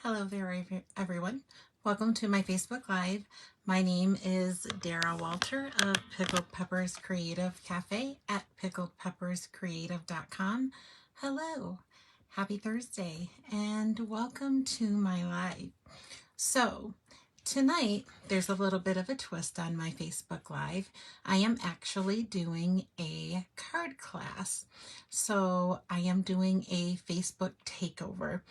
Hello there, everyone. Welcome to my Facebook Live. My name is Dara Walter of Pickled Peppers Creative Cafe at pickledpepperscreative.com. Hello, happy Thursday, and welcome to my live. So, tonight, there's a little bit of a twist on my Facebook Live. I am actually doing a card class. So, I am doing a Facebook takeover.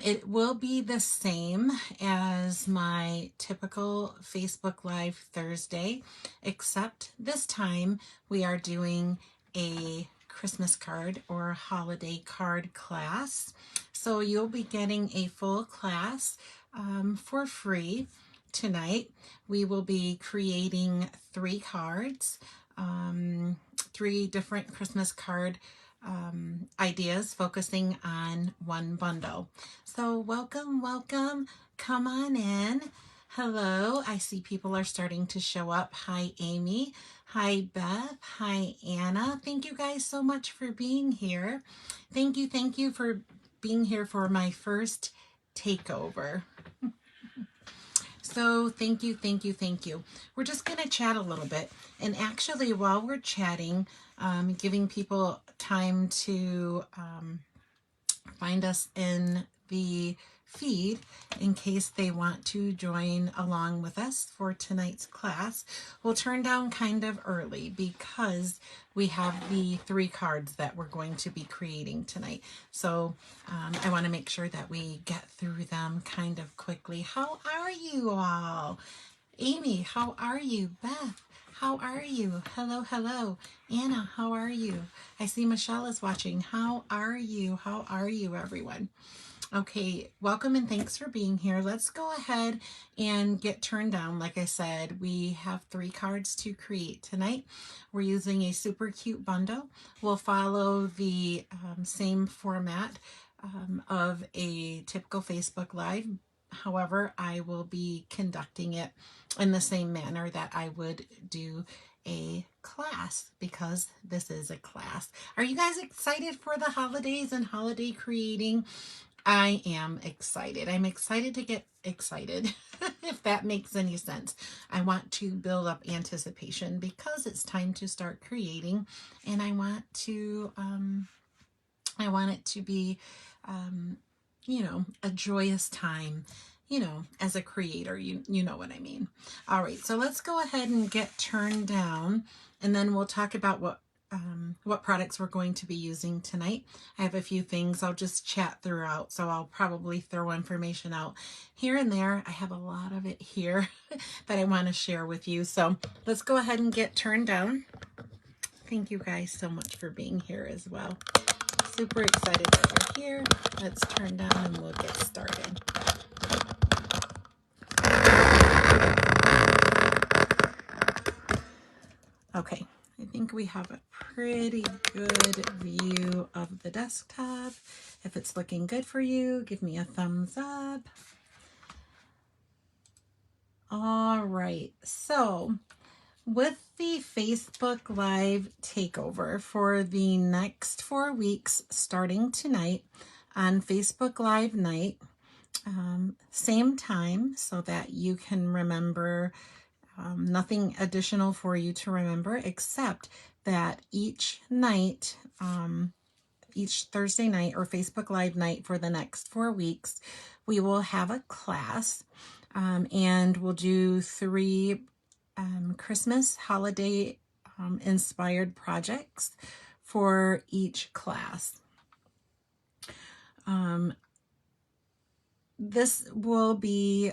It will be the same as my typical Facebook Live Thursday, except this time we are doing a Christmas card or holiday card class. So you'll be getting a full class for free tonight. We will be creating 3 cards, 3 different Christmas card ideas focusing on one bundle. So welcome, come on in. Hello, I see people are starting to show up. Hi, Amy. Hi, Beth. Hi, Anna. Thank you guys so much for being here. Thank you for being here for my first takeover. So thank you. We're just going to chat a little bit. And actually, while we're chatting, giving people time to find us in the feed in case they want to join along with us for tonight's class. We'll turn down kind of early because we have the 3 cards that we're going to be creating tonight. So I want to make sure that we get through them kind of quickly. How are you all? Amy, how are you? Beth, how are you? Hello. Anna, how are you? I see Michelle is watching. How are you? How are you, everyone? Okay, welcome and thanks for being here. Let's go ahead and get turned down. Like I said, we have 3 cards to create tonight. We're using a super cute bundle. We'll follow the same format of a typical Facebook Live. However, I will be conducting it in the same manner that I would do a class because this is a class. Are you guys excited for the holidays and holiday creating? I am excited. I'm excited to get excited, if that makes any sense. I want to build up anticipation because it's time to start creating, and I want it to be, a joyous time, as a creator, you know what I mean. All right, so let's go ahead and get turned down, and then we'll talk about what products we're going to be using tonight. I have a few things I'll just chat throughout, so I'll probably throw information out here and there. I have a lot of it here that I want to share with you. So let's go ahead and get turned down. Thank you guys so much for being here as well. Super excited that you're here. Let's turn down and we'll get started. Okay. I think we have a pretty good view of the desktop. If it's looking good for you, give me a thumbs up. All right, so with the Facebook Live takeover for the next 4 weeks, starting tonight on Facebook Live night, same time so that you can remember. Nothing additional for you to remember except that each night, each Thursday night or Facebook Live night for the next 4 weeks, we will have a class and we'll do 3 Christmas holiday inspired projects for each class. This will be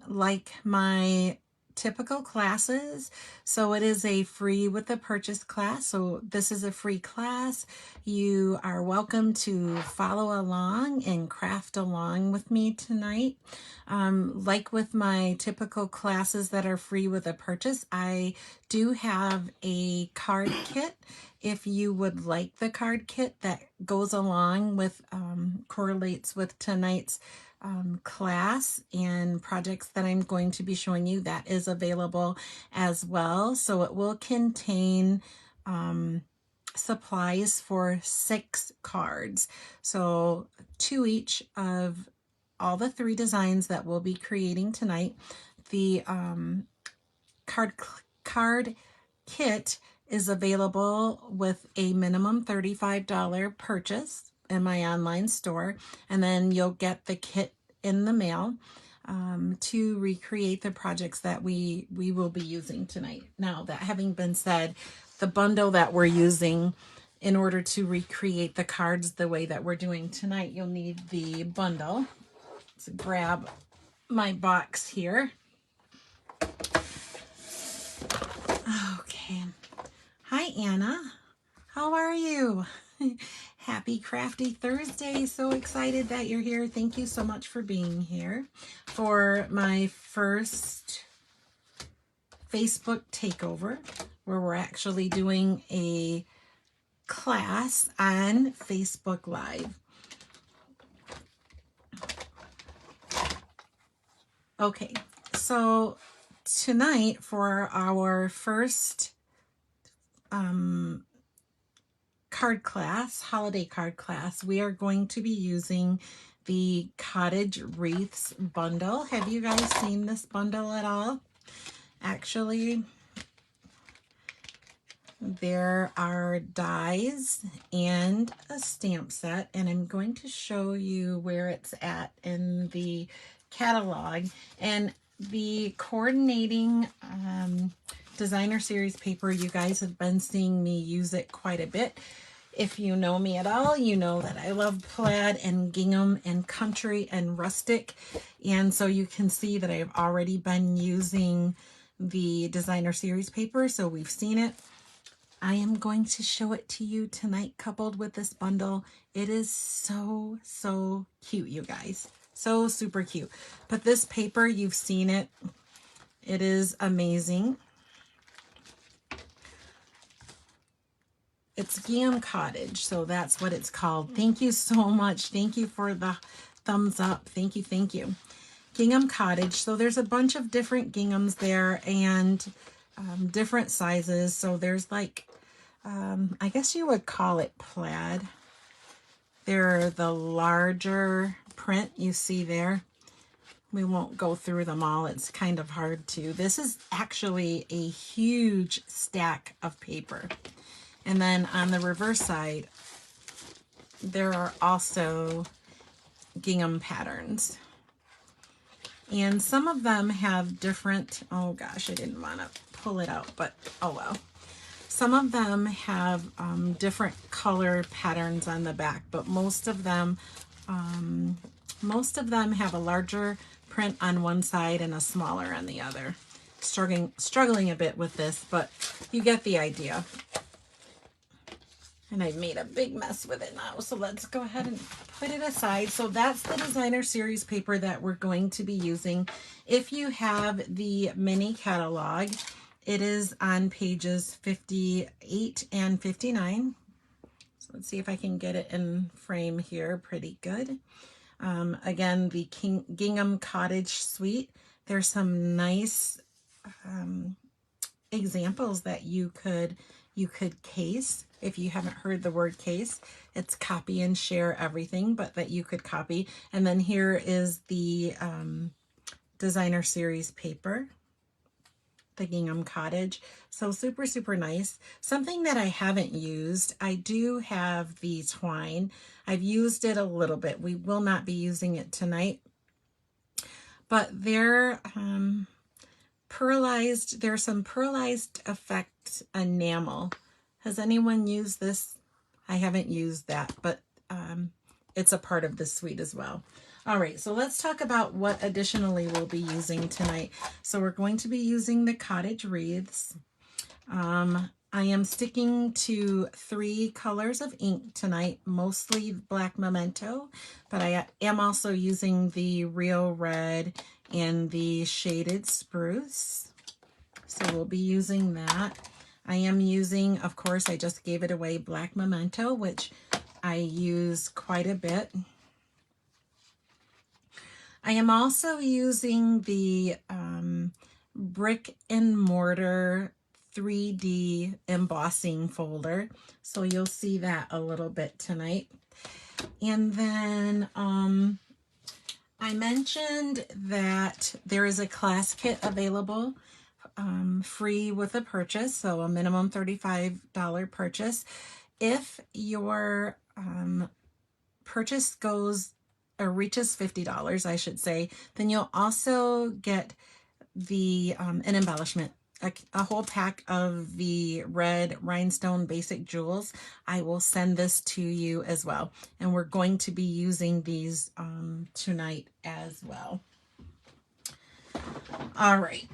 like my typical classes. So it is a free with the purchase class. So this is a free class. You are welcome to follow along and craft along with me tonight. Like with my typical classes that are free with a purchase, I do have a card kit. If you would like the card kit that goes along with, correlates with tonight's class and projects that I'm going to be showing you, that is available as well. So it will contain supplies for 6 cards. So 2 each of all the 3 designs that we'll be creating tonight. The card kit is available with a minimum $35 purchase in my online store, and then you'll get the kit in the mail to recreate the projects that we will be using tonight. Now, that having been said, the bundle that we're using in order to recreate the cards the way that we're doing tonight, you'll need the bundle. Let's grab my box here. Okay. Hi, Anna. How are you? Happy Crafty Thursday. So excited that you're here. Thank you so much for being here for my first Facebook takeover, where we're actually doing a class on Facebook Live. Okay, so tonight for our first card class, holiday card class, we are going to be using the Cottage Wreaths bundle. Have you guys seen this bundle at all? Actually, there are dies and a stamp set, and I'm going to show you where it's at in the catalog. And the coordinating designer series paper, you guys have been seeing me use it quite a bit. If you know me at all, you know that I love plaid and gingham and country and rustic. And so you can see that I've already been using the designer series paper, so we've seen it. I am going to show it to you tonight coupled with this bundle. It is so, so cute, you guys. So super cute. But this paper, you've seen it. It is amazing. It's Gingham Cottage, so that's what it's called. Thank you so much. Thank you for the thumbs up. Thank you, thank you. Gingham Cottage. So there's a bunch of different ginghams there and different sizes. So there's like, I guess you would call it plaid. They're the larger print you see there. We won't go through them all. It's kind of hard to. This is actually a huge stack of paper. And then on the reverse side, there are also gingham patterns. And some of them have different, oh gosh, I didn't want to pull it out, but oh well. Some of them have different color patterns on the back, but most of them have a larger print on one side and a smaller on the other. Struggling a bit with this, but you get the idea. And I've made a big mess with it now, so let's go ahead and put it aside. So that's the designer series paper that we're going to be using. If you have the mini catalog, it is on pages 58 and 59. So let's see if I can get it in frame here pretty good. Again, the Gingham Cottage Suite. There's some nice examples that you could case. If you haven't heard the word case, it's copy and share everything, but that you could copy. And then here is the designer series paper, the Gingham Cottage. So super, super nice. Something that I haven't used, I do have the twine. I've used it a little bit. We will not be using it tonight, but they're pearlized. There's some pearlized effect enamel. Has anyone used this? I haven't used that, but it's a part of the suite as well. All right, so let's talk about what additionally we'll be using tonight. So we're going to be using the Cottage Wreaths. I am sticking to 3 colors of ink tonight, mostly black memento, but I am also using the real red and the shaded spruce. So we'll be using that. I am using, of course, I just gave it away, black memento, which I use quite a bit. I am also using the brick and mortar 3D embossing folder. So you'll see that a little bit tonight. And then I mentioned that there is a class kit available free with a purchase, so a minimum $35 purchase. If your purchase goes or reaches $50, I should say, then you'll also get the an embellishment, a whole pack of the red rhinestone basic jewels. I will send this to you as well, and we're going to be using these tonight as well. All right,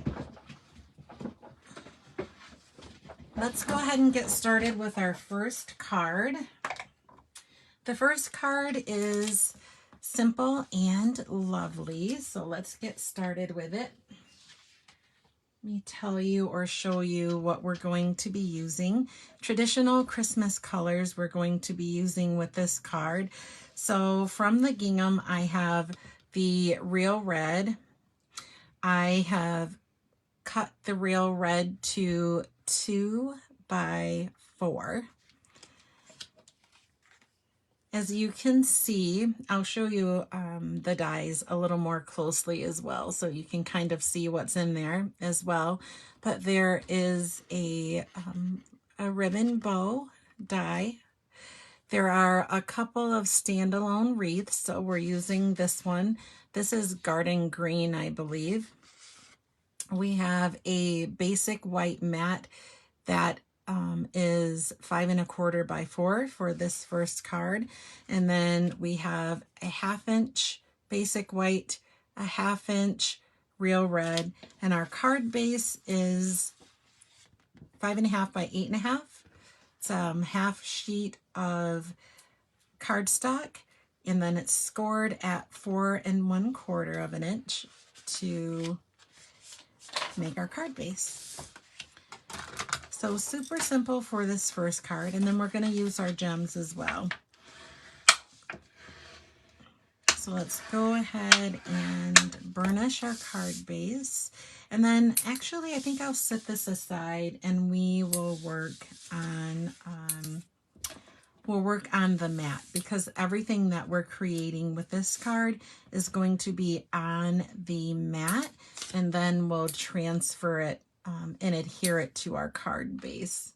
let's go ahead and get started with our first card. The first card is simple and lovely, so let's get started with it. Let me tell you or show you what we're going to be using. Traditional Christmas colors we're going to be using with this card. So from the gingham, I have the real red. I have cut the real red to 2 by 4. As you can see, I'll show you the dies a little more closely as well, so you can kind of see what's in there as well. But there is a ribbon bow die. There are a couple of standalone wreaths, so we're using this one. This is garden green, I believe. We have a basic white mat that is 5 1/4 by 4 for this first card. And then we have a 1/2 inch basic white, a 1/2 inch real red, and our card base is 5 1/2 by 8 1/2. It's half sheet of cardstock, and then it's scored at 4 1/4 inch to make our card base. So super simple for this first card, and then we're going to use our gems as well. So let's go ahead and burnish our card base. And then actually I think I'll set this aside and we will work on the mat, because everything that we're creating with this card is going to be on the mat, and then we'll transfer it and adhere it to our card base.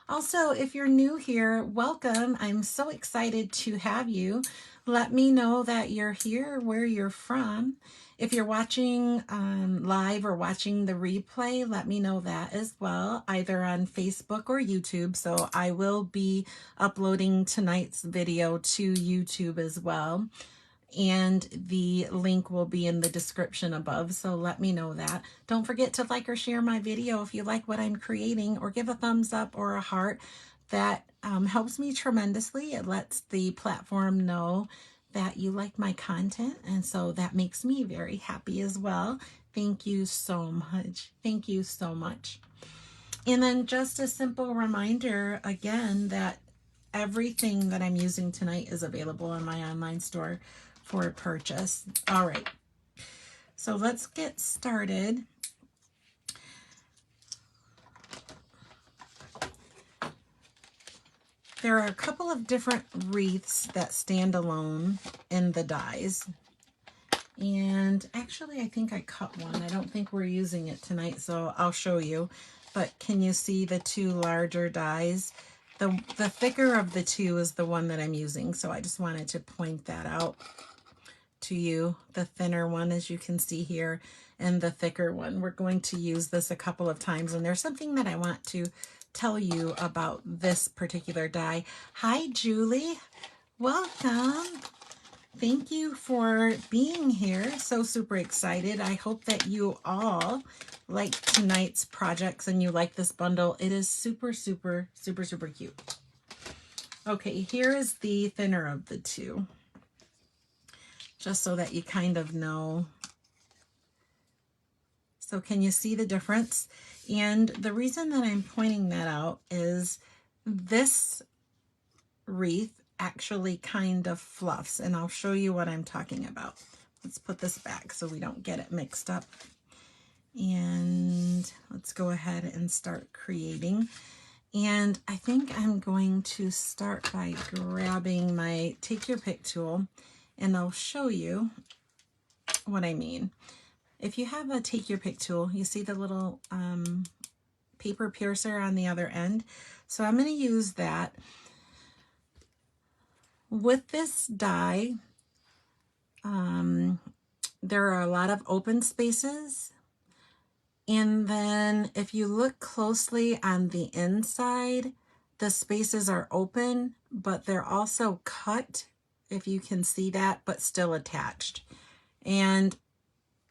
Also, if you're new here, welcome. I'm so excited to have you. Let me know that you're here, where you're from. If you're watching live or watching the replay, let me know that as well, either on Facebook or YouTube. So I will be uploading tonight's video to YouTube as well, and the link will be in the description above, so let me know that. Don't forget to like or share my video if you like what I'm creating, or give a thumbs up or a heart. That helps me tremendously. It lets the platform know that you like my content, and so that makes me very happy as well. Thank you so much. Thank you so much. And then just a simple reminder again that everything that I'm using tonight is available in my online store for purchase. All right, so let's get started. There are a couple of different wreaths that stand alone in the dies. And actually, I think I cut one. I don't think we're using it tonight, so I'll show you. But can you see the two larger dies? The thicker of the two is the one that I'm using, so I just wanted to point that out to you. The thinner one, as you can see here, and the thicker one. We're going to use this a couple of times, and there's something that I want to tell you about this particular die. Hi, Julie. Welcome. Thank you for being here. So super excited. I hope that you all like tonight's projects and you like this bundle. It is super, super, super, super cute. Okay, here is the thinner of the two, just so that you kind of know. So can you see the difference? And the reason that I'm pointing that out is this wreath actually kind of fluffs, and I'll show you what I'm talking about. Let's put this back so we don't get it mixed up. And let's go ahead and start creating. And I think I'm going to start by grabbing my Take Your Pick tool and I'll show you what I mean. If you have a take your pick tool, you see the little paper piercer on the other end. So I'm going to use that. With this die, there are a lot of open spaces. And then if you look closely on the inside, the spaces are open, but they're also cut, if you can see that, but still attached. And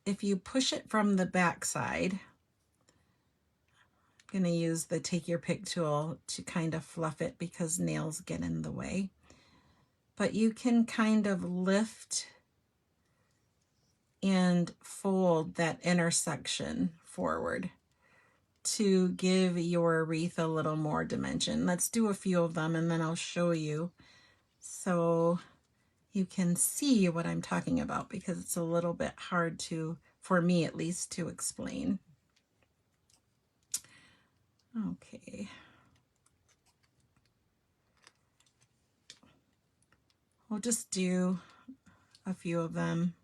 if you push it from the back side, I'm going to use the take your pick tool to kind of fluff it because nails get in the way. But you can kind of lift and fold that intersection forward to give your wreath a little more dimension. Let's do a few of them and then I'll show you so you can see what I'm talking about, because it's a little bit hard to, for me at least, to explain. Okay. We'll just do a few of them.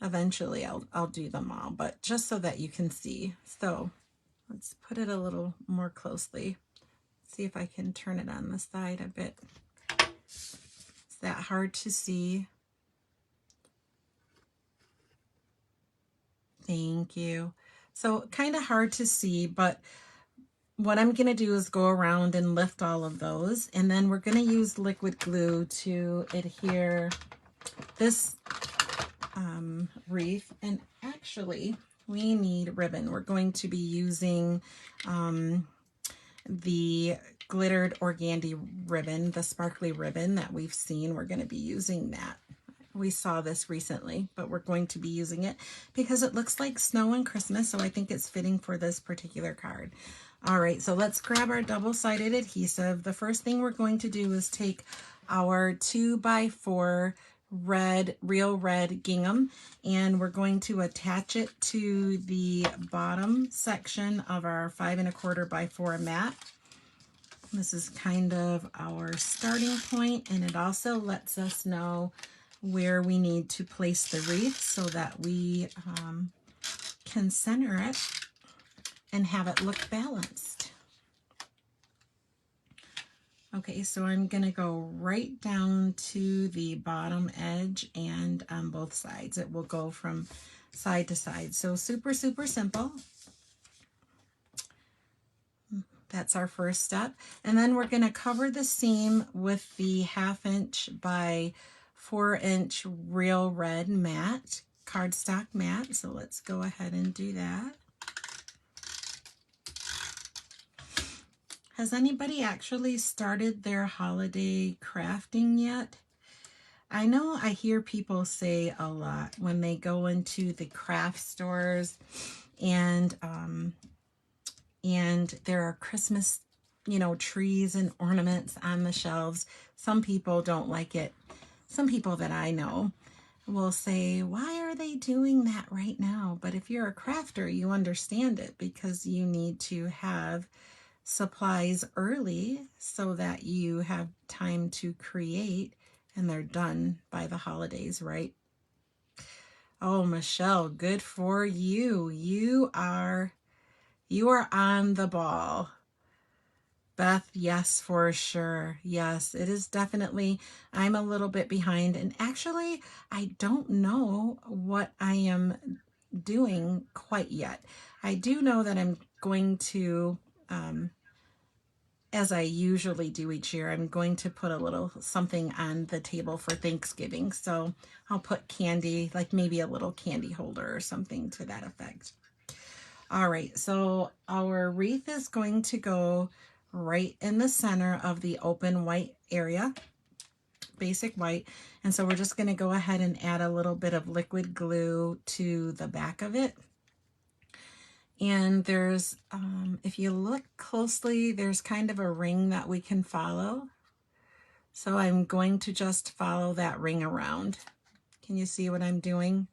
Eventually I'll do them all, but just so that you can see. So let's put it a little more closely. See if I can turn it on the side a bit. Is that hard to see? Thank you. So kind of hard to see, but what I'm going to do is go around and lift all of those, and then we're going to use liquid glue to adhere this wreath. And actually we need ribbon. We're going to be using the glittered organdy ribbon, the sparkly ribbon that we've seen. We're going to be using that. We saw this recently, but we're going to be using it because it looks like snow and Christmas, so I think it's fitting for this particular card. All right, so let's grab our double-sided adhesive. The first thing we're going to do is take our 2x4 red, real red gingham, and we're going to attach it to the bottom section of our 5 1/4 by 4 mat. This is kind of our starting point, and it also lets us know where we need to place the wreath so that we can center it and have it look balanced. Okay, so I'm going to go right down to the bottom edge and on both sides. It will go from side to side. So super, super simple. That's our first step. And then we're going to cover the seam with the 1/2 inch by 4 inch real red mat, cardstock mat. So let's go ahead and do that. Has anybody actually started their holiday crafting yet? I know I hear people say a lot when they go into the craft stores and there are Christmas, trees and ornaments on the shelves. Some people don't like it. Some people that I know will say, why are they doing that right now? But if you're a crafter, you understand it because you need to have supplies early so that you have time to create and they're done by the holidays, right? Oh, Michelle, good for you. You are on the ball. Beth, yes, for sure. Yes, it is definitely, I'm a little bit behind, and actually I don't know what I am doing quite yet. I do know that I'm going to, as I usually do each year, I'm going to put a little something on the table for Thanksgiving. So I'll put candy, like maybe a little candy holder or something to that effect. All right, so our wreath is going to go right in the center of the open white area, basic white. And so we're just going to go ahead and add a little bit of liquid glue to the back of it. And there's, if you look closely, there's kind of a ring that we can follow. So I'm going to just follow that ring around. Can you see what I'm doing?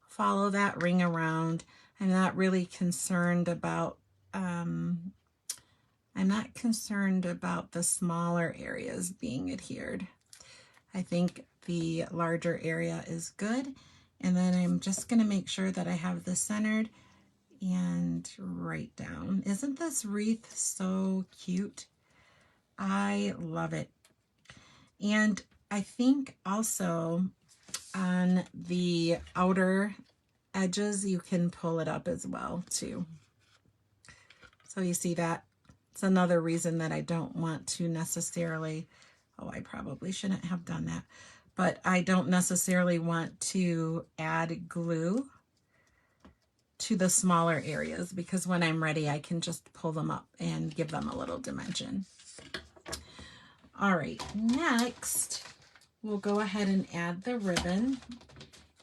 Follow that ring around. I'm not really concerned about, I'm not concerned about the smaller areas being adhered. I think the larger area is good. And then I'm just going to make sure that I have this centered and right down. Isn't this wreath so cute? I love it. And I think also on the outer edges, you can pull it up as well too. So you see that? It's another reason that I don't want to necessarily, oh, I probably shouldn't have done that, but I don't necessarily want to add glue to the smaller areas, because when I'm ready, I can just pull them up and give them a little dimension. All right, next, we'll go ahead and add the ribbon.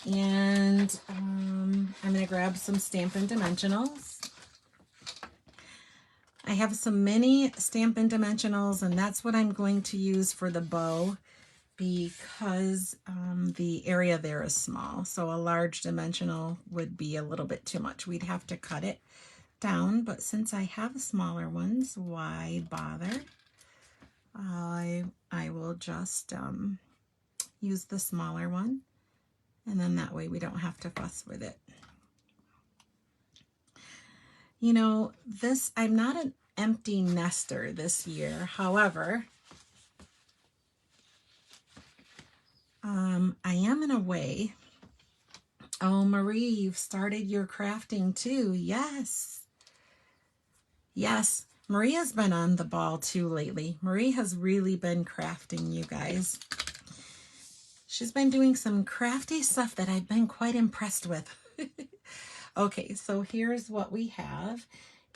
And I'm going to grab some Stampin' Dimensionals. I have some mini Stampin' Dimensionals, and that's what I'm going to use for the bow, because the area there is small. So a large dimensional would be a little bit too much. We'd have to cut it down, but since I have smaller ones, why bother? I will just use the smaller one, and then that way we don't have to fuss with it. You know, I'm not an empty nester this year. However, I am in a way. Oh, Marie, you've started your crafting too. Yes. Yes, Maria's been on the ball too lately. Marie has really been crafting, you guys. She's been doing some crafty stuff that I've been quite impressed with. Okay, so here's what we have.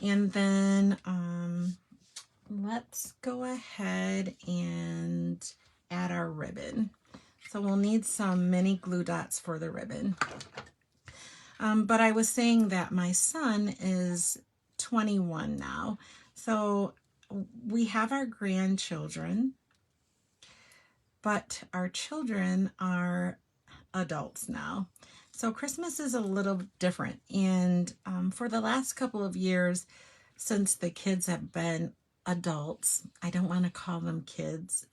And then let's go ahead and add our ribbon. So we'll need some mini glue dots for the ribbon. But I was saying that my son is 21 now. So we have our grandchildren, but our children are adults now. So Christmas is a little different. And for the last couple of years, since the kids have been adults, I don't want to call them kids,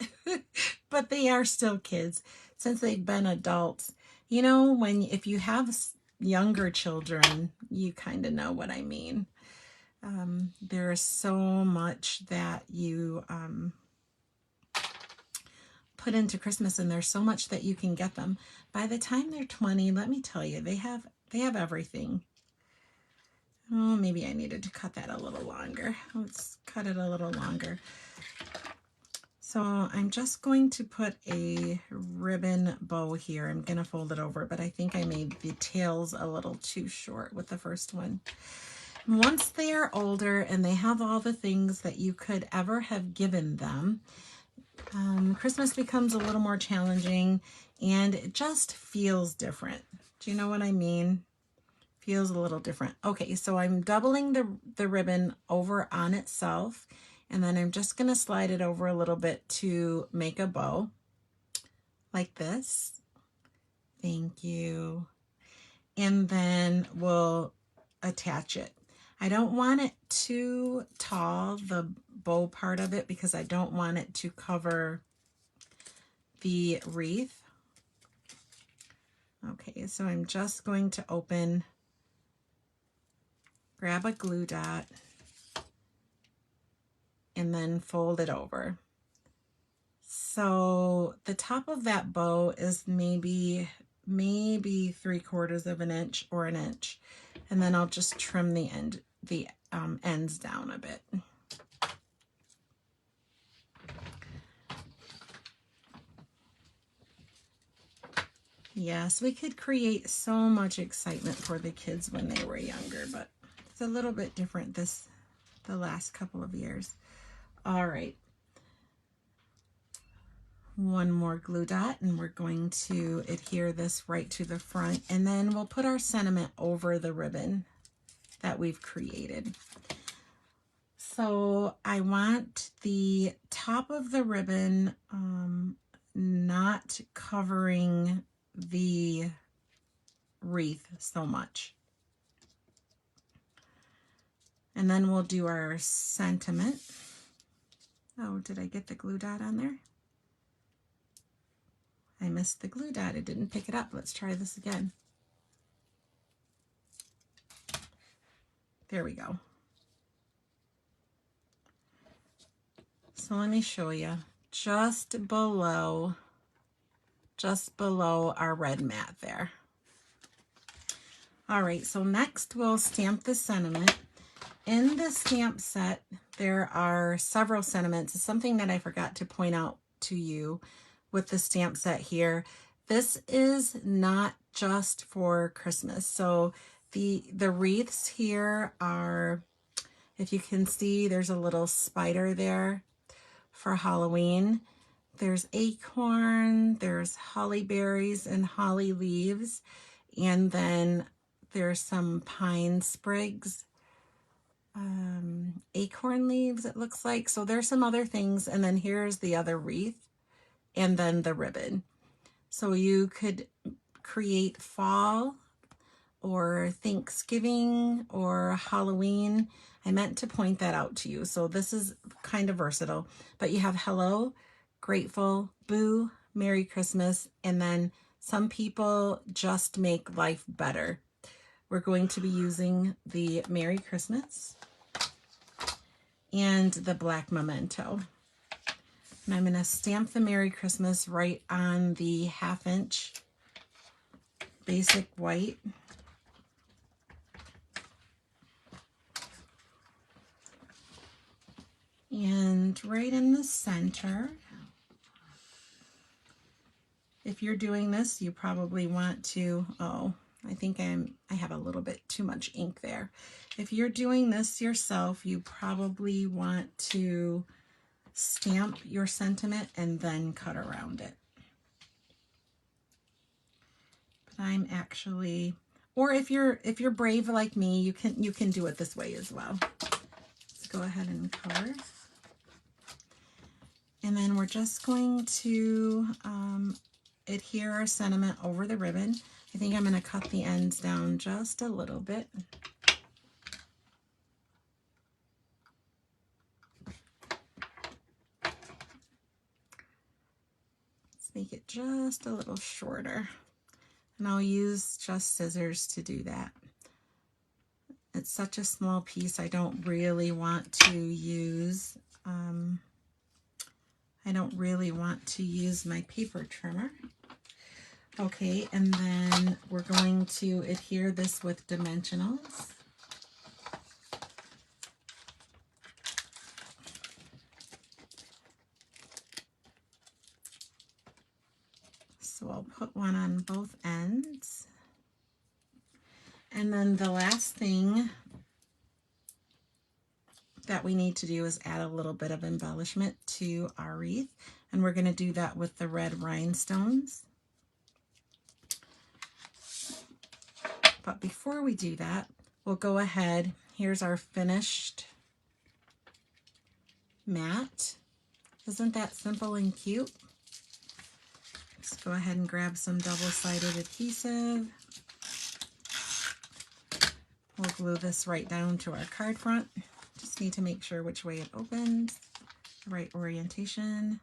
but they are still kids. Since they've been adults, you know, if you have younger children, you kind of know what I mean. There is so much that you put into Christmas, and there's so much that you can get them. By the time they're 20, let me tell you, they have everything. Oh, maybe I needed to cut that a little longer. Let's cut it a little longer. So I'm just going to put a ribbon bow here. I'm going to fold it over, but I think I made the tails a little too short with the first one. Once they are older and they have all the things that you could ever have given them, Christmas becomes a little more challenging, and it just feels different. Do you know what I mean? Feels a little different. Okay, so I'm doubling the ribbon over on itself, and then I'm just going to slide it over a little bit to make a bow like this. Thank you. And then we'll attach it. I don't want it too tall, the bow part of it, because I don't want it to cover the wreath. Okay, so I'm just going to grab a glue dot, and then fold it over. So the top of that bow is maybe 3/4 of an inch or an inch, and then I'll just trim the ends down a bit. Yes, we could create so much excitement for the kids when they were younger, but it's a little bit different the last couple of years. All right. One more glue dot, and we're going to adhere this right to the front, and then we'll put our sentiment over the ribbon that we've created. So I want the top of the ribbon not covering the wreath so much. And then we'll do our sentiment. Oh, did I get the glue dot on there? I missed the glue dot. It didn't pick it up. Let's try this again. There we go. So let me show you. Just below our red mat there. All right, so next we'll stamp the sentiment. In the stamp set, there are several sentiments. It's something that I forgot to point out to you with the stamp set here. This is not just for Christmas. So the wreaths here are, if you can see, there's a little spider there for Halloween. There's acorn, there's holly berries and holly leaves, and then there's some pine sprigs, acorn leaves it looks like. So there's some other things, and then here's the other wreath, and then the ribbon. So you could create fall or Thanksgiving or Halloween. I meant to point that out to you. So this is kind of versatile, but you have hello, grateful, boo, Merry Christmas, and then some people just make life better. We're going to be using the Merry Christmas and the black memento. And I'm going to stamp the Merry Christmas right on the 1/2 inch basic white. And right in the center. If you're doing this, you probably want to, I think I have a little bit too much ink there. If you're doing this yourself, you probably want to stamp your sentiment and then cut around it. But I'm actually, or if you're brave like me, you can do it this way as well. Let's go ahead and color. And then we're just going to adhere our sentiment over the ribbon. I think I'm going to cut the ends down just a little bit. Let's make it just a little shorter. And I'll use just scissors to do that. It's such a small piece, I don't really want to use my paper trimmer. Okay, and then we're going to adhere this with dimensionals. So I'll put one on both ends. And then the last thing that we need to do is add a little bit of embellishment to our wreath. And we're going to do that with the red rhinestones. But before we do that, we'll go ahead. Here's our finished mat. Isn't that simple and cute? Let's go ahead and grab some double-sided adhesive. We'll glue this right down to our card front. Just need to make sure which way it opens, the right orientation.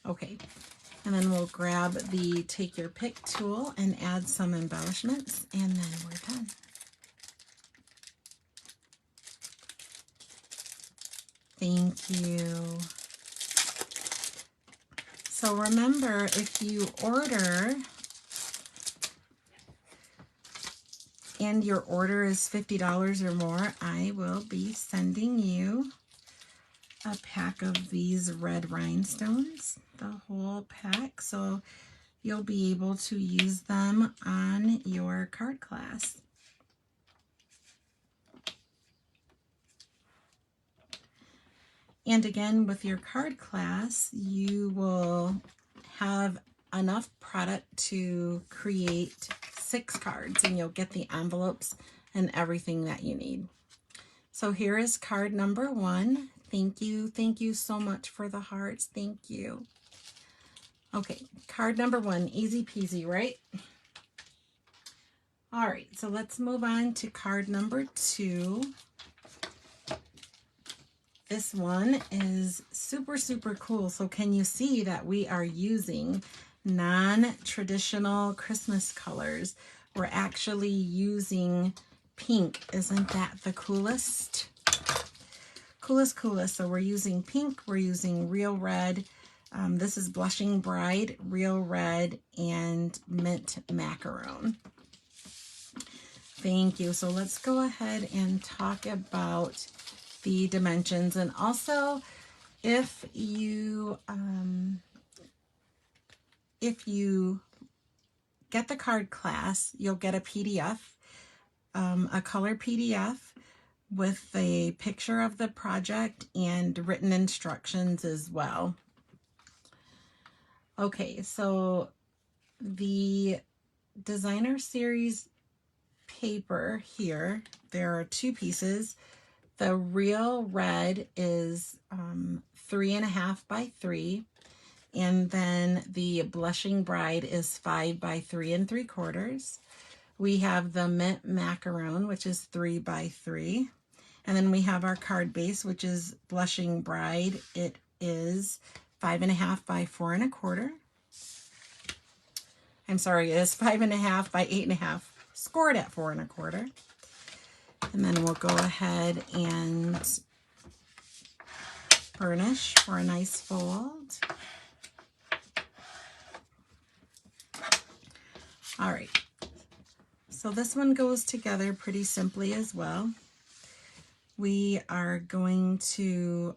Okay, and then we'll grab the Take Your Pick tool and add some embellishments, and then we're done. Thank you. So remember, if you order and your order is $50 or more, I will be sending you a pack of these red rhinestones, the whole pack, so you'll be able to use them on your card class. And again, with your card class, you will have enough product to create 6 cards, and you'll get the envelopes and everything that you need. So here is card number 1. Thank you so much for the hearts. Thank you. Okay, card number 1, easy peasy, right? All right, so let's move on to card number 2. This one is super, super cool. So can you see that we are using non-traditional Christmas colors? We're actually using pink. Isn't that the coolest? Coolest. So we're using pink, we're using real red. This is Blushing Bride, real red, and mint macaron. Thank you. So let's go ahead and talk about the dimensions. And also, if you get the card class, you'll get a PDF, a color PDF with a picture of the project and written instructions as well. Okay, so the designer series paper here, there are two pieces. The real red is 3.5 by 3, and then the Blushing Bride is 5 by 3 3/4. We have the mint macaron, which is 3 by 3. And then we have our card base, which is Blushing Bride. It is 5.5 by 4 1/4. I'm sorry, it is 5.5 by 8.5, scored at 4 1/4. And then we'll go ahead and burnish for a nice fold. All right, so this one goes together pretty simply as well. We are going to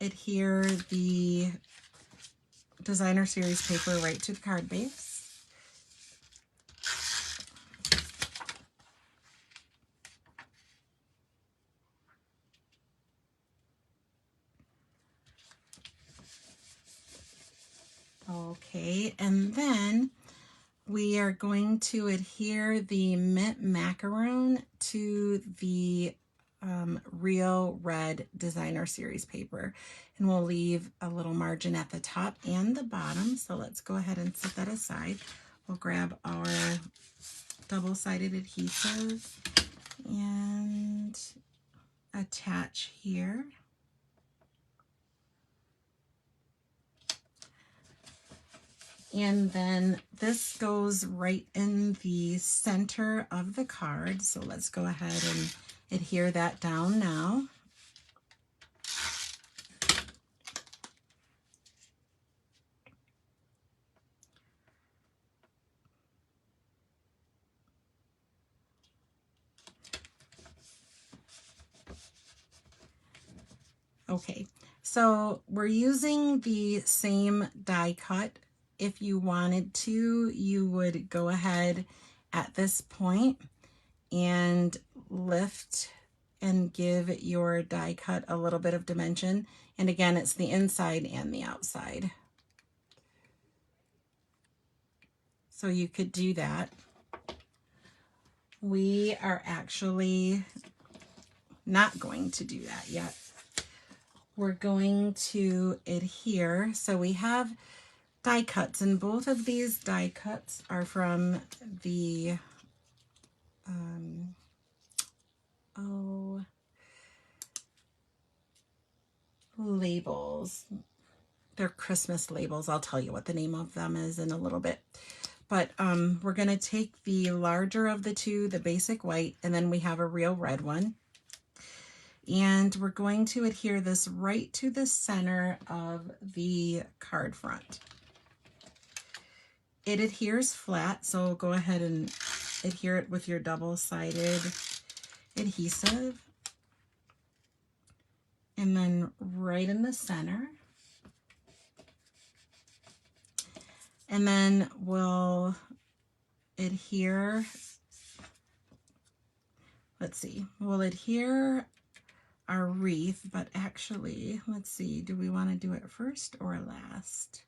adhere the designer series paper right to the card base. Okay, and then we are going to adhere the mint macaron to the real red designer series paper, and we'll leave a little margin at the top and the bottom. So let's go ahead and set that aside. We'll grab our double-sided adhesive and attach here. And then this goes right in the center of the card. So let's go ahead and adhere that down now. Okay, so we're using the same die cut. If you wanted to, you would go ahead at this point and lift and give your die cut a little bit of dimension. And again, it's the inside and the outside. So you could do that. We are actually not going to do that yet. We're going to adhere. So we have die cuts, and both of these die cuts are from the labels. They're Christmas labels. I'll tell you what the name of them is in a little bit. But we're going to take the larger of the two, the basic white, and then we have a real red one. And we're going to adhere this right to the center of the card front. It adheres flat, so go ahead and adhere it with your double-sided adhesive. And then right in the center. And then we'll adhere, let's see, we'll adhere our wreath, but actually, let's see, do we want to do it first or last?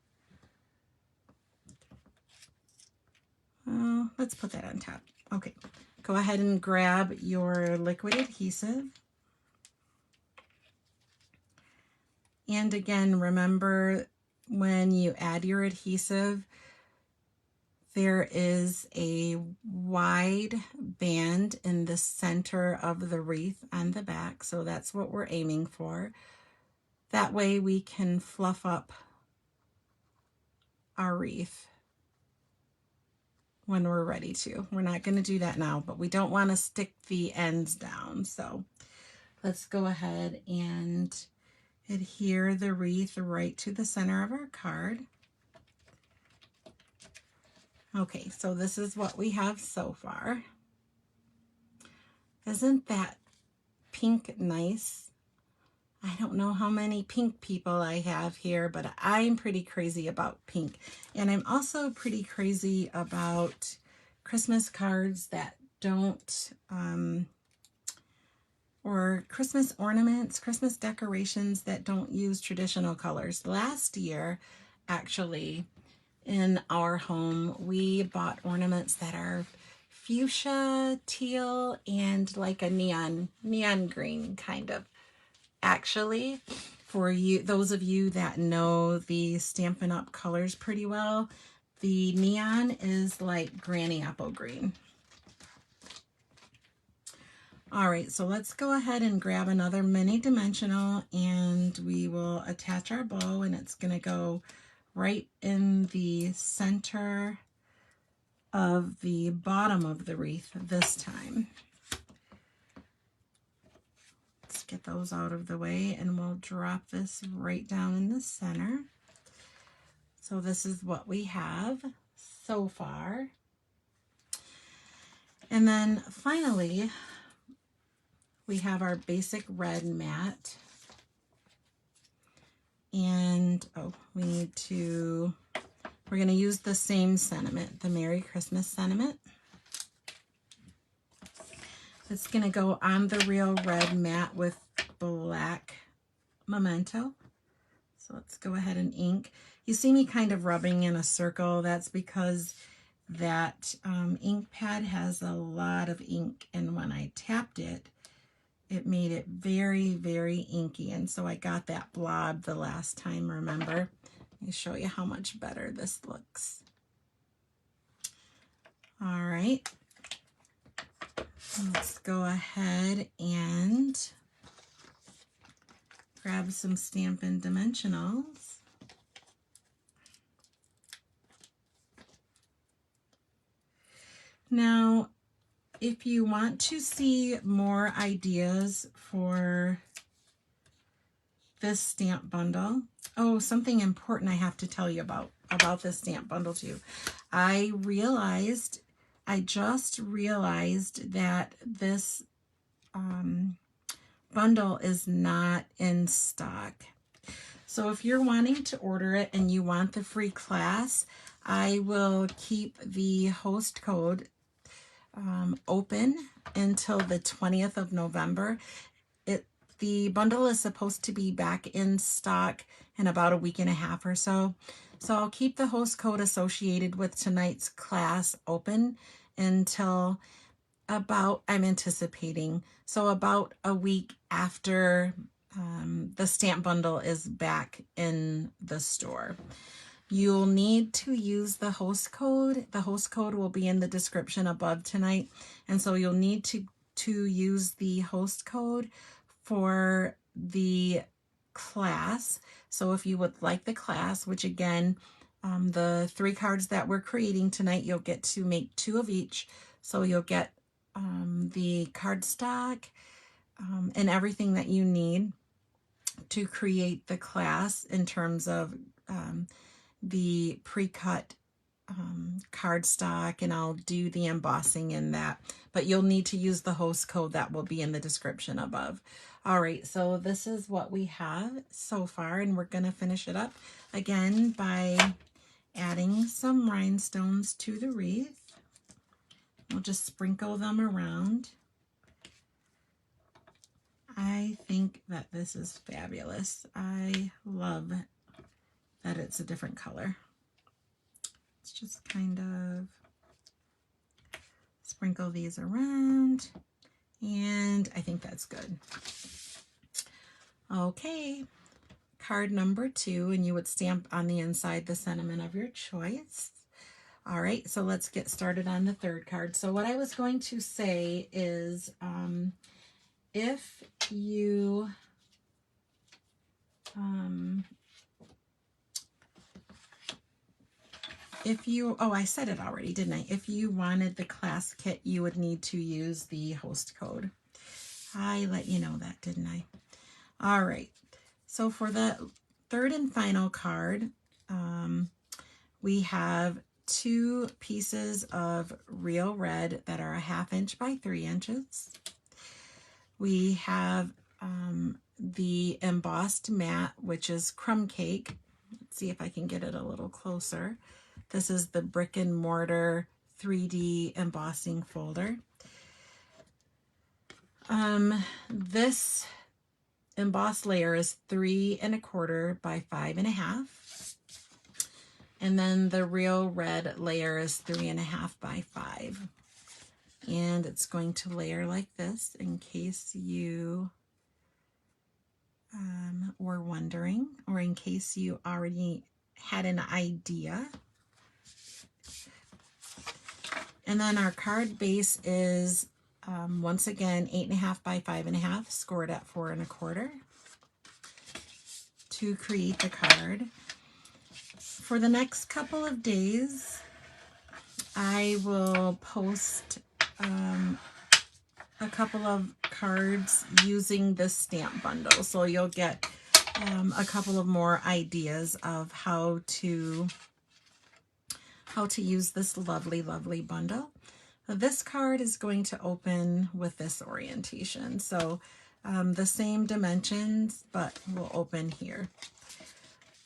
Let's put that on top. Okay, go ahead and grab your liquid adhesive. And again, remember when you add your adhesive, there is a wide band in the center of the wreath on the back, so that's what we're aiming for. That way we can fluff up our wreath when we're ready to. We're not going to do that now, but we don't want to stick the ends down. So let's go ahead and adhere the wreath right to the center of our card. Okay, so this is what we have so far. Isn't that pink nice? I don't know how many pink people I have here, but I'm pretty crazy about pink. And I'm also pretty crazy about Christmas cards that don't, or Christmas ornaments, Christmas decorations that don't use traditional colors. Last year, actually, in our home, we bought ornaments that are fuchsia, teal, and like a neon green kind of. Actually, for you, those of you that know the Stampin' Up! Colors pretty well, the neon is like Granny Apple Green. All right, so let's go ahead and grab another mini dimensional, and we will attach our bow, and it's going to go right in the center of the bottom of the wreath this time. Let's get those out of the way, and we'll drop this right down in the center. So this is what we have so far. And then finally, we have our basic red mat. And we're going to use the same sentiment, the Merry Christmas sentiment. It's going to go on the real red mat with black memento. So let's go ahead and ink. You see me kind of rubbing in a circle. That's because that ink pad has a lot of ink, and when I tapped it, it made it very, very inky. And so I got that blob the last time, remember? Let me show you how much better this looks. All right. Let's go ahead and grab some Stampin' Dimensionals. Now, if you want to see more ideas for this stamp bundle, something important I have to tell you about this stamp bundle too. I just realized that this bundle is not in stock. So if you're wanting to order it and you want the free class, I will keep the host code open until the 20th of November. The bundle is supposed to be back in stock in about a week and a half or so. So I'll keep the host code associated with tonight's class open until about, I'm anticipating, so about a week after the stamp bundle is back in the store. You'll need to use the host code. The host code will be in the description above tonight. And so you'll need to use the host code for the class. So if you would like the class, which again, the 3 cards that we're creating tonight, you'll get to make 2 of each. So you'll get the cardstock and everything that you need to create the class in terms of the pre-cut cardstock, and I'll do the embossing in that, but you'll need to use the host code that will be in the description above. All right, so this is what we have so far, and we're going to finish it up again by adding some rhinestones to the wreath. We'll just sprinkle them around. I think that this is fabulous. I love that it's a different color. Let's just kind of sprinkle these around, and I think that's good. Okay, card number 2, and you would stamp on the inside the sentiment of your choice. All right, so let's get started on the third card. So what I was going to say is if you oh, I said it already, didn't I? If you wanted the class kit, you would need to use the host code. I let you know that, didn't I? All right, so for the third and final card, we have 2 pieces of real red that are a 1/2 inch by 3 inches. We have the embossed mat, which is crumb cake. Let's see if I can get it a little closer. This is the brick and mortar 3D embossing folder. This embossed layer is 3 1/4 by 5 1/2. And then the real red layer is 3 1/2 by 5. And it's going to layer like this in case you were wondering, or in case you already had an idea. And then our card base is once again 8 1/2 by 5 1/2, scored at 4 1/4 to create the card. For the next couple of days, I will post a couple of cards using this stamp bundle, so you'll get a couple of more ideas of how to use this lovely bundle. This card is going to open with this orientation, so the same dimensions, but will open here.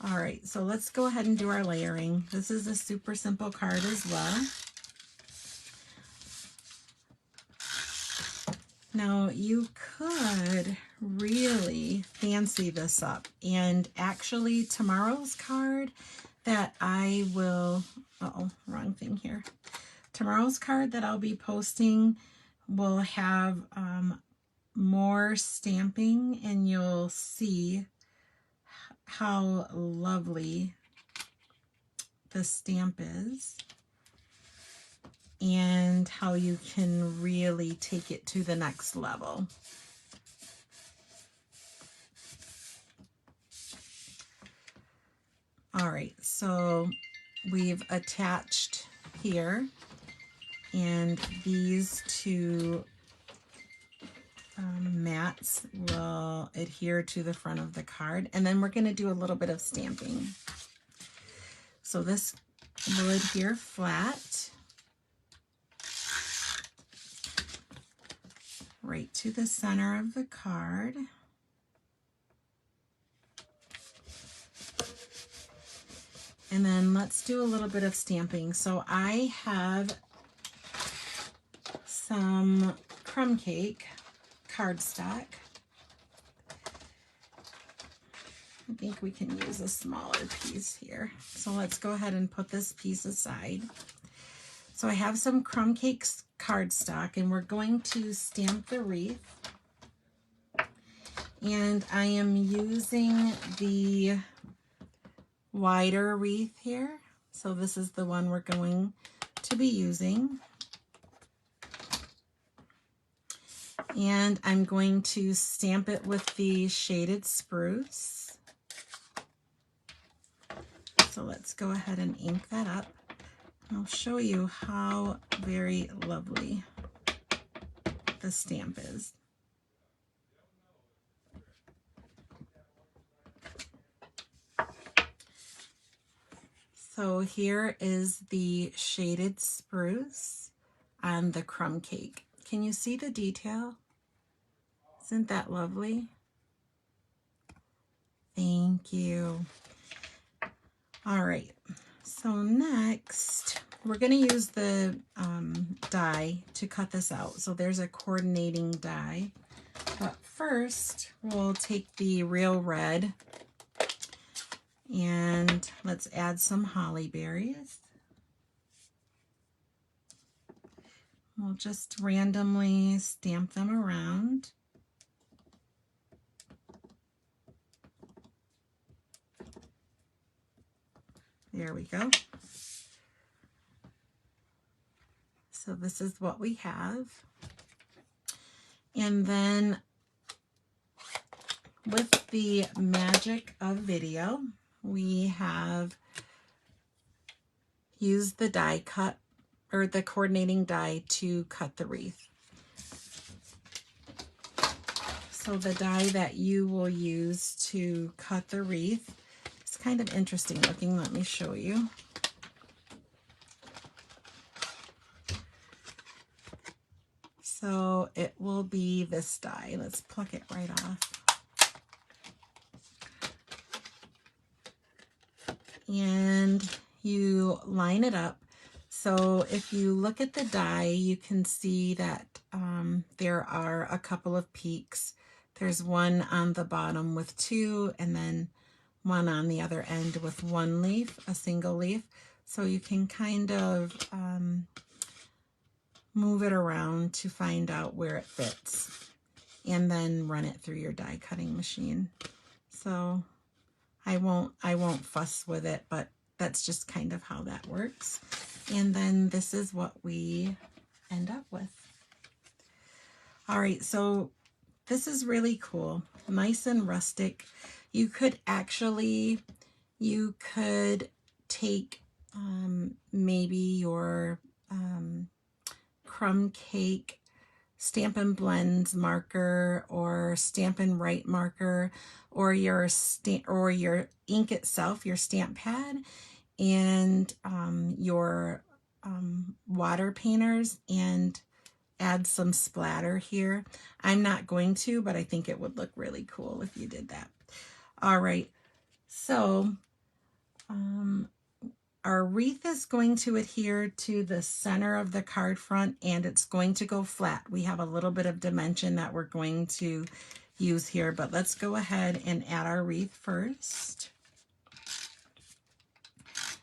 All right, so let's go ahead and do our layering. This is a super simple card as well. Now you could really fancy this up, and actually tomorrow's card that I will, wrong thing here. Tomorrow's card that I'll be posting will have more stamping, and you'll see how lovely the stamp is and how you can really take it to the next level. All right, so we've attached here, and these 2 mats will adhere to the front of the card, and then we're going to do a little bit of stamping. So this will adhere flat right to the center of the card. And then let's do a little bit of stamping. So I have some crumb cake cardstock. I think we can use a smaller piece here. So let's go ahead and put this piece aside. So I have some crumb cake cardstock, and we're going to stamp the wreath. And I am using the wider wreath here. So this is the one we're going to be using. And I'm going to stamp it with the shaded spruce. So let's go ahead and ink that up. I'll show you how very lovely the stamp is. So here is the shaded spruce on the crumb cake. Can you see the detail? Isn't that lovely? Thank you. All right, so next we're going to use the die to cut this out. So there's a coordinating die. But first, we'll take the real red and let's add some holly berries. We'll just randomly stamp them around. There we go. this is what we have. And then with the magic of video, we have used the die cut, or the coordinating die, to cut the wreath. So the die that you will use to cut the wreath is kind of interesting looking. Let me show you. So it will be this die. Let's pluck it right off. And you line it up. So if you look at the die, you can see that there are a couple of peaks. There's one on the bottom with 2, and then one on the other end with 1 leaf, a single leaf. So you can kind of move it around to find out where it fits, and then run it through your die cutting machine. So I won't fuss with it, but that's just kind of how that works. And then this is what we end up with. All right, so this is really cool, nice and rustic. You could take maybe your crumb cake Stampin' Blends marker, or Stampin' Write marker, or your ink itself, your stamp pad, and your water painters, and add some splatter here. I'm not going to, but I think it would look really cool if you did that. All right, so our wreath is going to adhere to the center of the card front, and it's going to go flat. We have a little bit of dimension that we're going to use here, but let's go ahead and add our wreath first.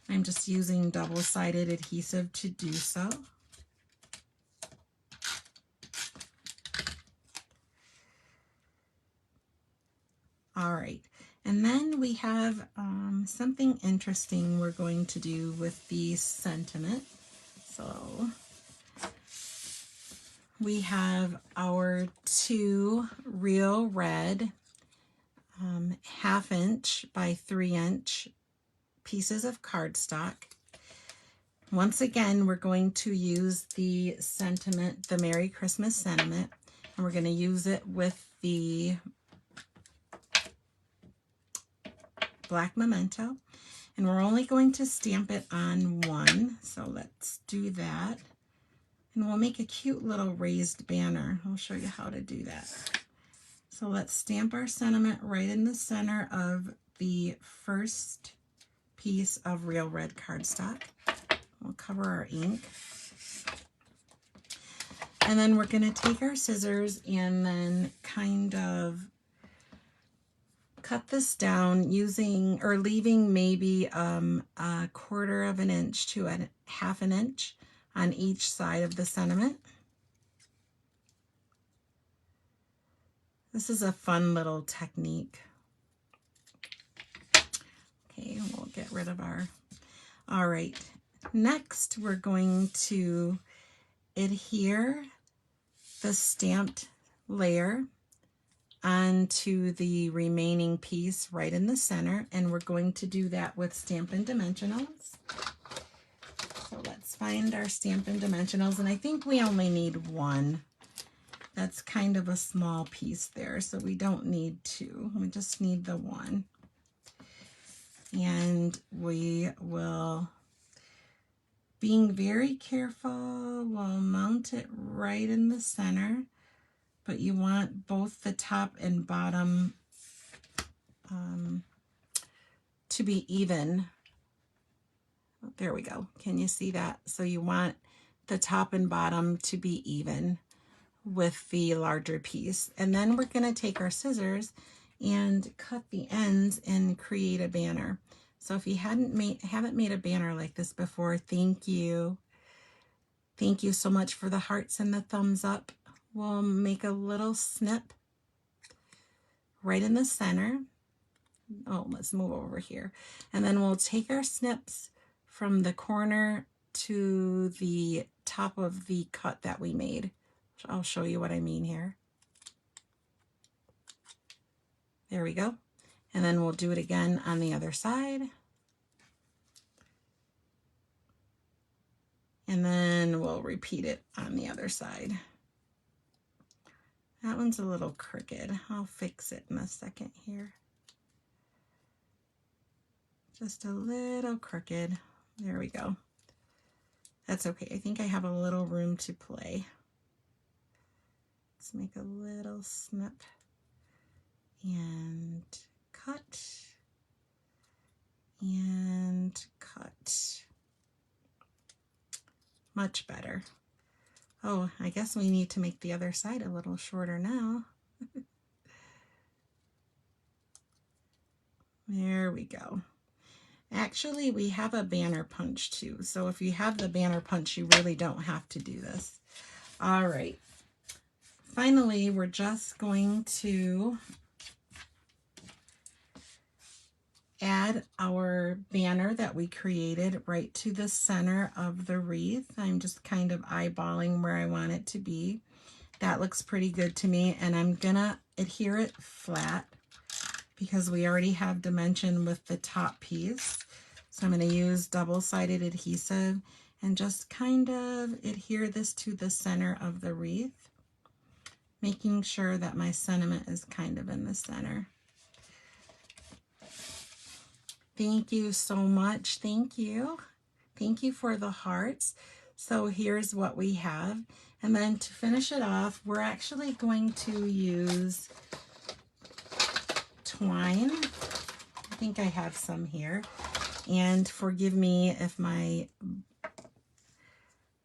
I'm just using double-sided adhesive to do so. All right, and then we have something interesting we're going to do with the sentiment. So we have our 2 real red 1/2 inch by 3 inch pieces of cardstock. Once again, we're going to use the sentiment, the Merry Christmas sentiment, and we're going to use it with the black memento, and we're only going to stamp it on 1. So let's do that, and we'll make a cute little raised banner. I'll show you how to do that. So let's stamp our sentiment right in the center of the first piece of real red cardstock. We'll cover our ink, and then we're going to take our scissors and then kind of cut this down using, or leaving maybe a 1/4 of an inch to a 1/2 an inch on each side of the sentiment. This is a fun little technique. Okay, we'll get rid of our, all right. Next, we're going to adhere the stamped layer onto the remaining piece right in the center, and we're going to do that with Stampin' Dimensionals. So let's find our Stampin' Dimensionals, and I think we only need 1. That's kind of a small piece there, so we don't need 2. We just need the 1. And we will, being very careful, we'll mount it right in the center, but you want both the top and bottom to be even. There we go. Can you see that? So you want the top and bottom to be even with the larger piece. And then we're going to take our scissors and cut the ends and create a banner. So if you haven't made a banner like this before, thank you. Thank you so much for the hearts and the thumbs up. We'll make a little snip right in the center. Oh, let's move over here. And then we'll take our snips from the corner to the top of the cut that we made. I'll show you what I mean here. There we go. And then we'll do it again on the other side. And then we'll repeat it on the other side. That one's a little crooked. I'll fix it in a second here. Just a little crooked. There we go. That's okay. I think I have a little room to play. Let's make a little snip and cut and cut. Much better. Oh, I guess we need to make the other side a little shorter now. There we go. Actually, we have a banner punch too. So if you have the banner punch, you really don't have to do this. All right. Finally, we're just going to add our banner that we created right to the center of the wreath. I'm just kind of eyeballing where I want it to be. That looks pretty good to me, and I'm gonna adhere it flat because we already have dimension with the top piece. So I'm going to use double-sided adhesive and just kind of adhere this to the center of the wreath, making sure that my sentiment is kind of in the center. Thank you so much. Thank you. Thank you for the hearts. So here's what we have. And then to finish it off, we're actually going to use twine. I think I have some here. And forgive me if my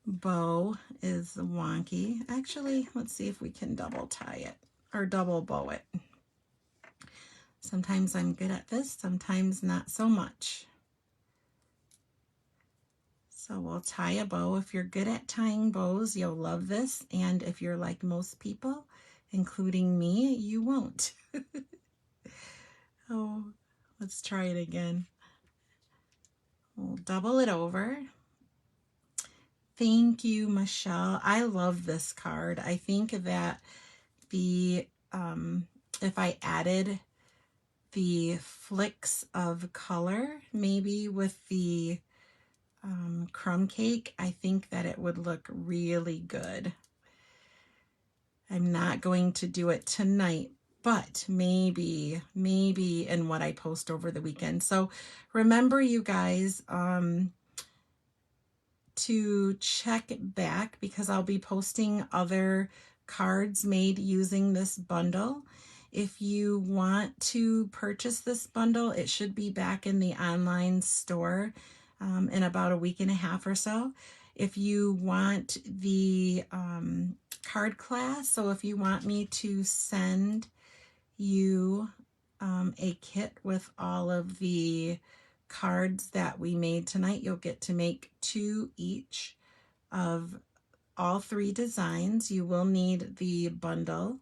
bow is wonky. Actually, let's see if we can double tie it or double bow it. Sometimes I'm good at this, sometimes not so much. So we'll tie a bow. If you're good at tying bows, you'll love this. And if you're like most people, including me, you won't. Oh, let's try it again. We'll double it over. Thank you, Michelle. I love this card. I think that the if I added the flicks of color, maybe with the crumb cake, I think that it would look really good. I'm not going to do it tonight, but maybe in what I post over the weekend. So remember, you guys, to check back because I'll be posting other cards made using this bundle. If you want to purchase this bundle, it should be back in the online store in about a week and a half or so. If you want the card class, so if you want me to send you a kit with all of the cards that we made tonight, you'll get to make 2 each of all 3 designs. You will need the bundle,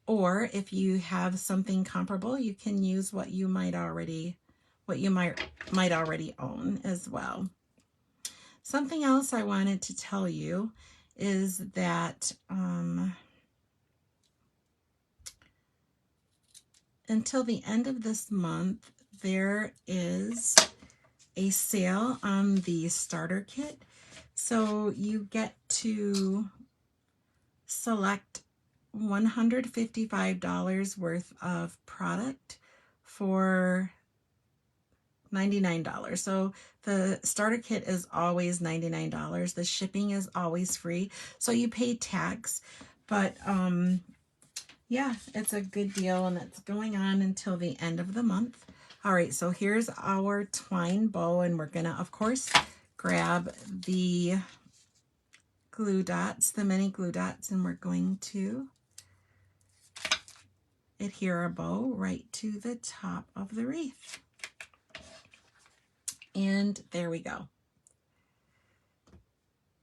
or if you have something comparable, you can use what you might already own as well. Something else I wanted to tell you is that until the end of this month, there is a sale on the starter kit. So you get to select $155 worth of product for $99. So the starter kit is always $99. The shipping is always free. So you pay tax, but yeah, it's a good deal, and it's going on until the end of the month. All right, so here's our twine bow, and we're gonna, of course, grab the glue dots, the mini glue dots, and we're going to adhere our bow right to the top of the wreath. And there we go.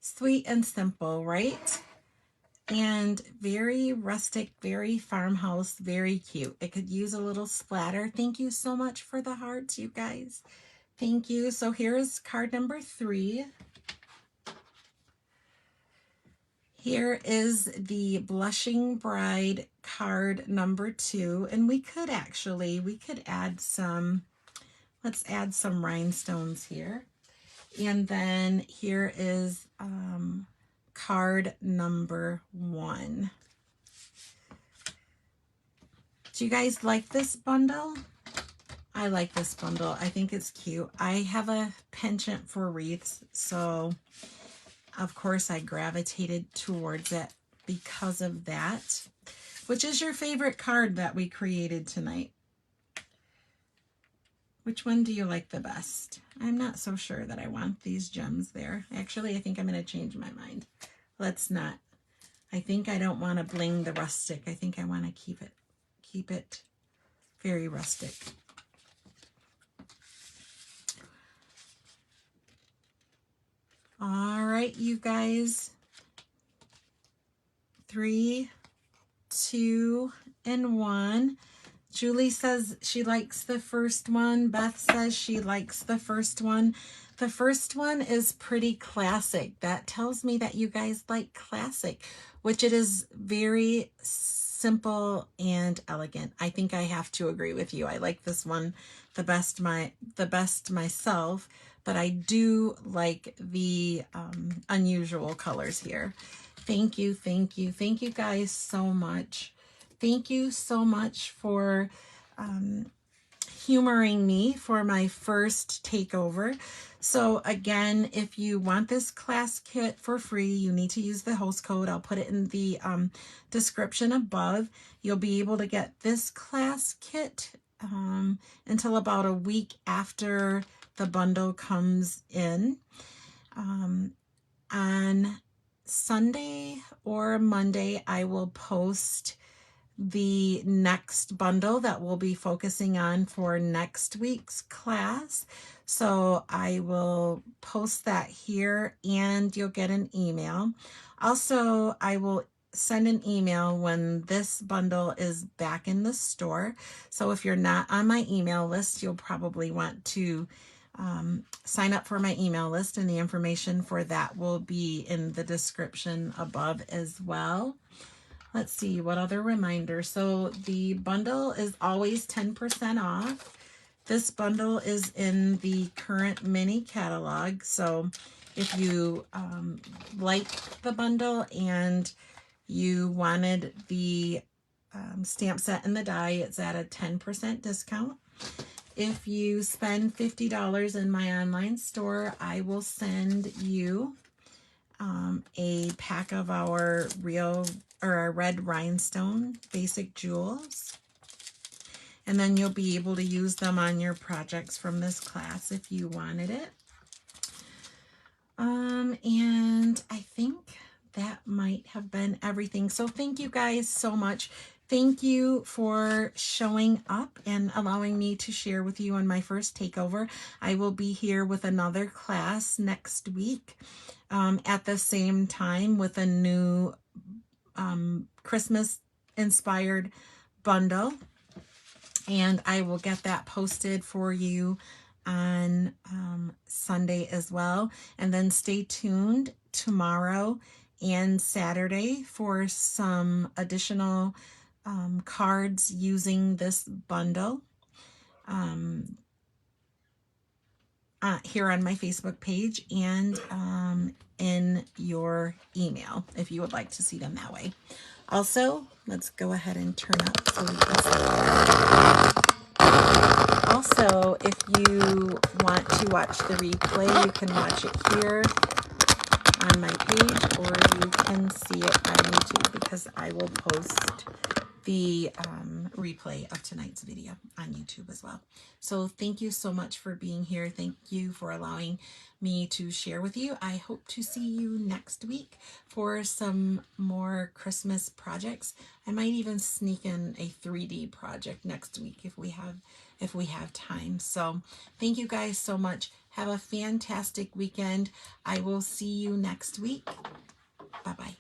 Sweet and simple, right? And very rustic, very farmhouse, very cute. It could use a little splatter. Thank you so much for the hearts, you guys. Thank you. So here's card number 3. Here is the Blushing Bride card number 2, and we could add some, let's add some rhinestones here. And then here is card number 1. Do you guys like this bundle? I like this bundle. I think it's cute. I have a penchant for wreaths, so of course I gravitated towards it because of that. Which is your favorite card that we created tonight? Which one do you like the best? I'm not so sure that I want these gems there. Actually, I think I'm going to change my mind. Let's not. I think I don't want to bling the rustic. I think I want to keep it very rustic. All right, you guys. 3, 2, and 1. Julie says she likes the first one. Beth says she likes the first one. The first one is pretty classic. That tells me that you guys like classic, which it is very simple and elegant. I think I have to agree with you. I like this one the best myself, but I do like the unusual colors here. Thank you guys so much. Thank you so much for humoring me for my first takeover. So again, if you want this class kit for free, you need to use the host code. I'll put it in the description above. You'll be able to get this class kit until about a week after the bundle comes in. On Sunday or Monday, I will post the next bundle that we'll be focusing on for next week's class. So I will post that here and you'll get an email. Also, I will send an email when this bundle is back in the store. So if you're not on my email list, you'll probably want to sign up for my email list, and the information for that will be in the description above as well. Let's see, what other reminder? So the bundle is always 10% off. This bundle is in the current mini catalog. So if you like the bundle and you wanted the stamp set and the die, it's at a 10% discount. If you spend $50 in my online store, I will send you a pack of our red rhinestone basic jewels. And then you'll be able to use them on your projects from this class if you wanted it. And I think that might have been everything. So thank you guys so much. Thank you for showing up and allowing me to share with you on my first takeover. I will be here with another class next week at the same time with a new Christmas inspired bundle. And I will get that posted for you on Sunday as well. And then stay tuned tomorrow and Saturday for some additional cards using this bundle here on my Facebook page and in your email if you would like to see them that way. Also, let's go ahead and turn up so we can see. Also, if you want to watch the replay, you can watch it here on my page, or you can see it on YouTube because I will post the replay of tonight's video on YouTube as well. So thank you so much for being here. Thank you for allowing me to share with you. I hope to see you next week for some more Christmas projects. I might even sneak in a 3D project next week if we have time. So thank you guys so much. Have a fantastic weekend. I will see you next week. Bye-bye.